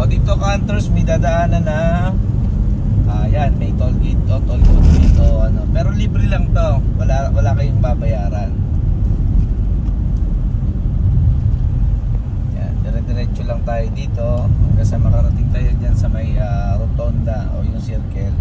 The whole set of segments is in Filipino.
dito Hunters, may dadaanan na yan, may toll gate o toll booth dito, ano. Pero libre lang to, wala kayong babayaran. Yan, dire-diretso lang tayo dito hanggang sa makarating tayo dyan sa may rotonda o yung circle.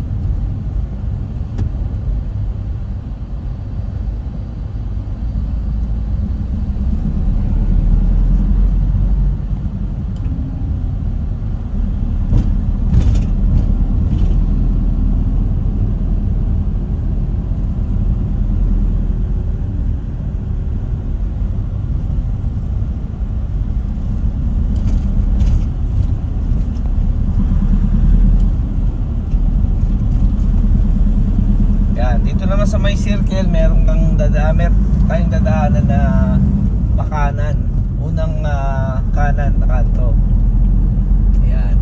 Dito naman sa may circle, meron kang tayong dadaanan na pakanan. Unang kanan na kanto. Ayan.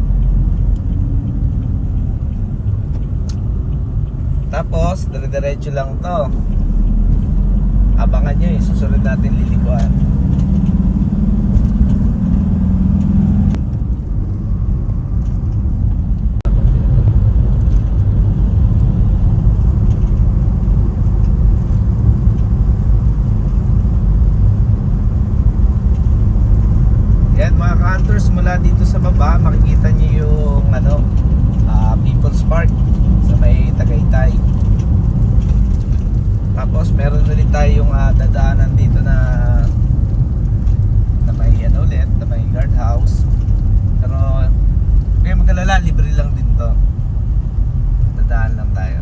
Tapos, dire-diretso lang to. Abangan nyo susunod natin lilikuan. Mula dito sa baba makikita niyo yung People's Park sa may Tagaytay. Tapos meron ulit tayong dadaanan dito na may ulit na may guardhouse. Pero kaya mag-alala, libre lang din to. Dadaan lang tayo.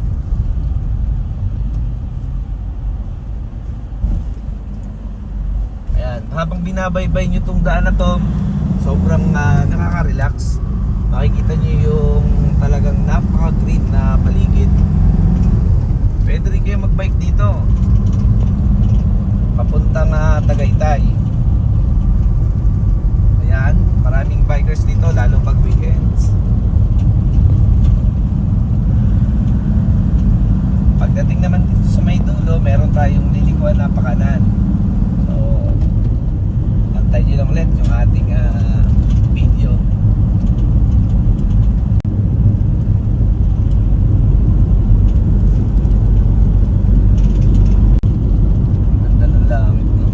Ayan, habang binabaybay nyo tong daan na to, sobrang nakaka-relax. Makikita nyo yung talagang napaka-green na paligid. Pwede rin kayo mag-bike dito papuntang Tagaytay. Ayan, maraming bikers dito lalo pag weekends. Pagdating naman dito sa may dulo, meron tayong lilikuan na pakanan. So antayin nyo lang ulit yung ating video. Ganda ng langit, no?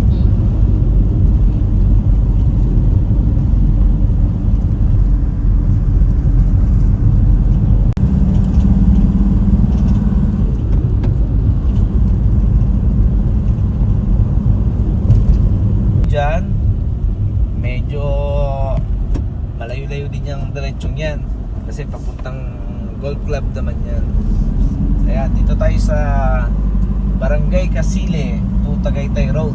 Diyan medyo malayo-layo din yung diretsyon yan kasi papuntang Golf Club naman yan. Kaya dito tayo sa Barangay Casile to Tagaytay Road.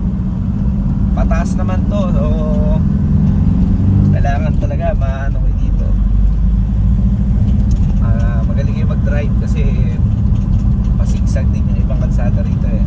Pataas naman to, so kailangan talaga maano kayo dito. Magaling kayo mag-drive kasi pasigsag din yung ibang kalsada rito eh.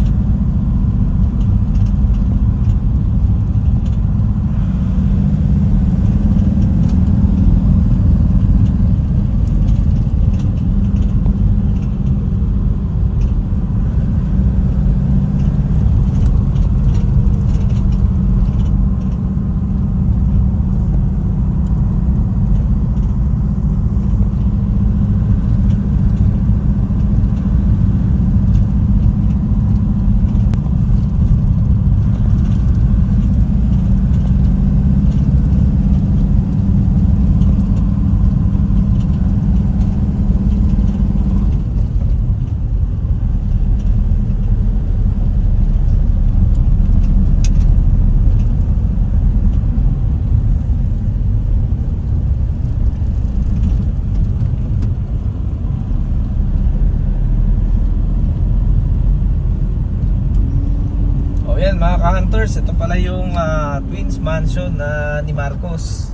Mga ka-hunters, ito pala yung Twins Mansion na ni Marcos.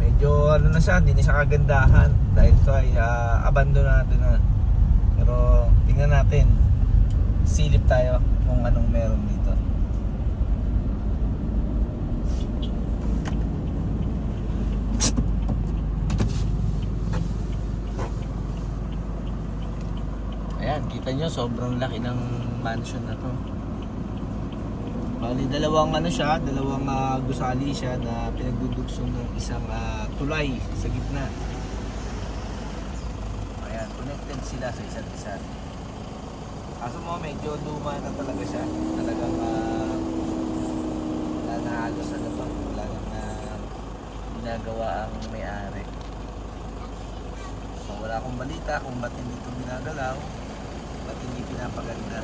Medyo na siya, hindi na siya kagandahan dahil ito ay abandonado na. Pero tingnan natin, silip tayo kung anong meron dito. Ayan, kita nyo sobrang laki ng mansion na to. Bali, dalawang gusali siya na pinagdudugsong ng isang tulay sa gitna. Ayan, connected sila sa isa't isa. Kaso mo, medyo luma na talaga siya. Talagang wala na halos wala na ginagawa ang may-ari. So, wala akong balita kung ba't hindi ito ginagalaw, ba't hindi pinapaganda.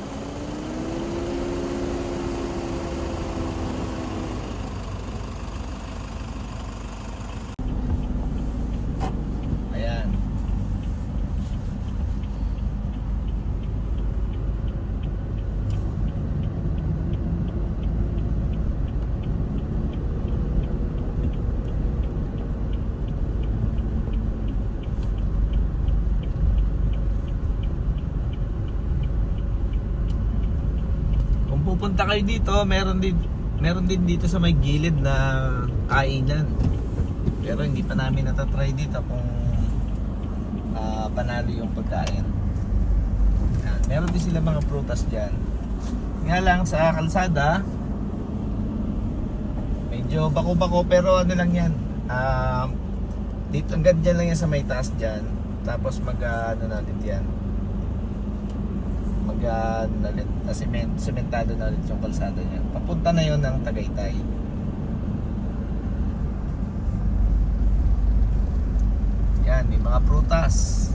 Ayan. Kung pupunta kayo dito, meron din dito sa may gilid na kainan. Pero hindi pa namin natatry dito kung panalo yung pagkain. Yan. Meron din sila mga prutas dyan. Nga lang sa kalsada, medyo bako-bako pero ano lang yan. Dito hanggang dyan lang yan sa may taas dyan. Tapos sementado na ulit yung kalsada niya. Papunta na yon ng Tagaytay. Yan, may mga prutas.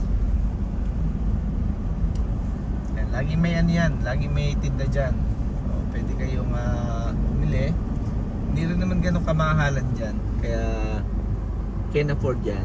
Yan, laging may laging may tinda dyan. O, pwede kayong bumili. Hindi rin naman ganun kamahalan dyan. Kaya can afford yan.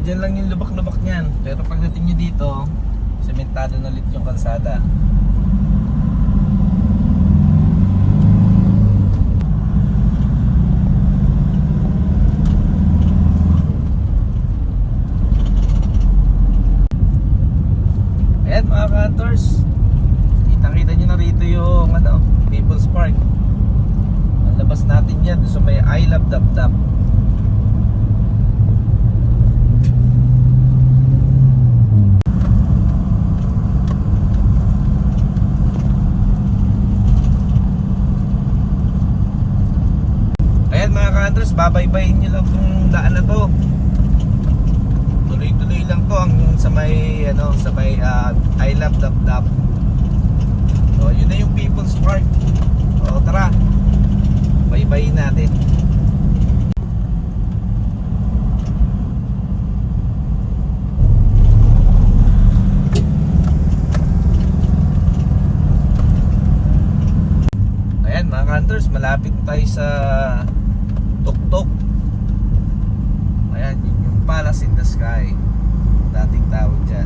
Diyan lang yung lubak-lubak niyan. Pero pagdating nyo dito, sementado na ulit yung kalsada. Ayan mga ka-hunters, kita-kita nyo na rito yung People's Park. Ang labas natin yan so may I Love Dap-Dap. Babaybayin nyo lang itong daan na to. Tuloy-tuloy lang to hanggang sa may I Love Dap-Dap. So yun na yung People's Park. O tara, baybayin natin. Ayan mga hunters, malapit tayo sa Tuktok. Ayan, yun yung Palace in the Sky. Dating tawag dyan.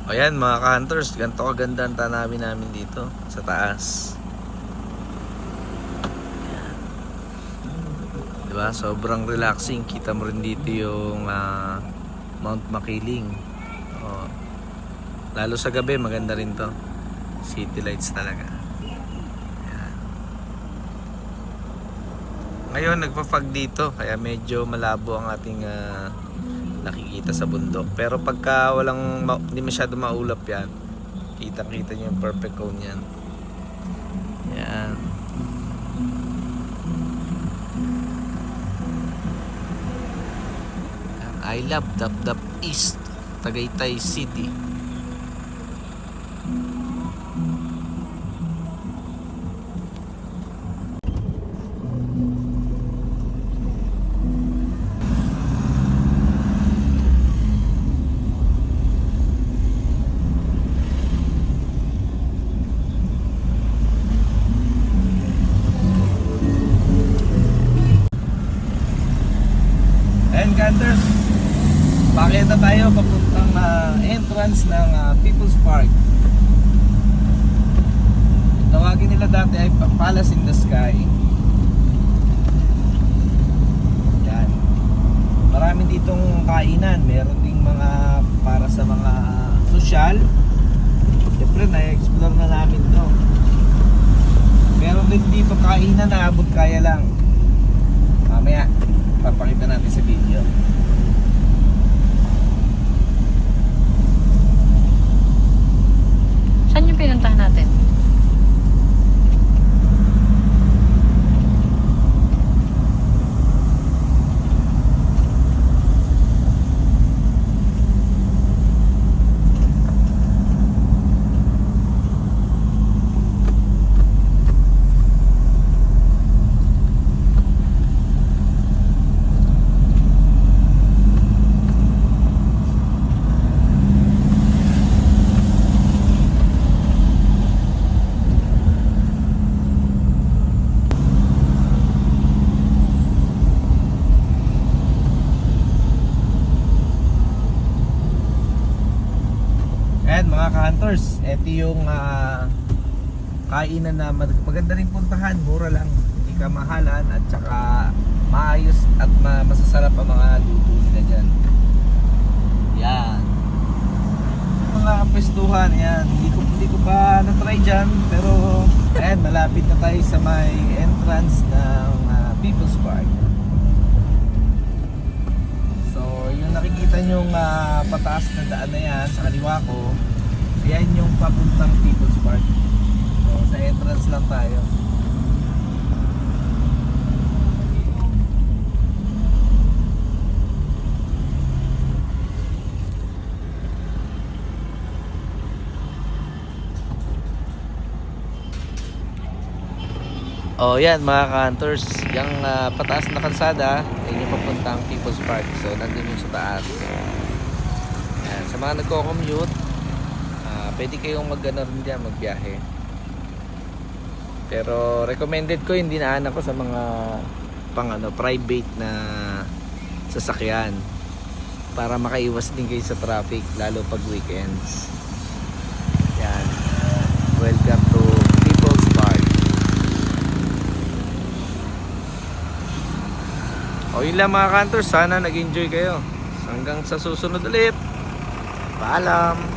O yan mga ka-hunters, ganito kaganda ang tanawin namin dito sa taas. Yan. Diba? Sobrang relaxing. Kita mo rin dito yung Mount Makiling. O, lalo sa gabi maganda rin to. City lights talaga. Yan. Ngayon nagpa-fog dito kaya medyo malabo ang ating nakikita sa bundok. Pero pagka hindi masyado maulap yan, kita-kita nyo yung perfect cone yan. Yan. I love Dapdap East, Tagaytay City. And Hunters, bakit na tayo papuntang entrance ng People's Park. Tawagin nila dati ay Palace in the Sky. Yan. Marami ditong kainan. Meron ding mga para sa mga social. Siyempre na-explore na namin to. Meron din dito kainan na abot kaya lang. Mamaya papakita natin sa video. Saan yung pinuntahan natin? Ayan mga ka-hunters, ito yung kainan na maganda rin puntahan, mura lang, hindi ka mahalan at saka maayos at masasarap ang mga luto nila dyan. Yan. Mga pwestuhan, yan. Hindi ko pa na-try dyan, pero ayan, malapit na tayo sa may entrance ng People's Park. Yung nakikita nyong pataas na daan na yan sa kaliwa ko, yan yung papuntang People's Park. So, sa entrance lang tayo. Oh, yan mga ka-hunters, yung pataas na kalsada, ayun yung papuntang People's Park. So, nandun yung sa taas. Yan. Sa mga nagko-commute, pwede kayong magbiyahe. Pero recommended ko, hindi naan ako sa mga private na sasakyan para makaiwas din kayo sa traffic, lalo pag weekends. Yan. Welcome to People's Park. O yun lang mga ka-hunters, sana nag-enjoy kayo. Hanggang sa susunod ulit. Paalam.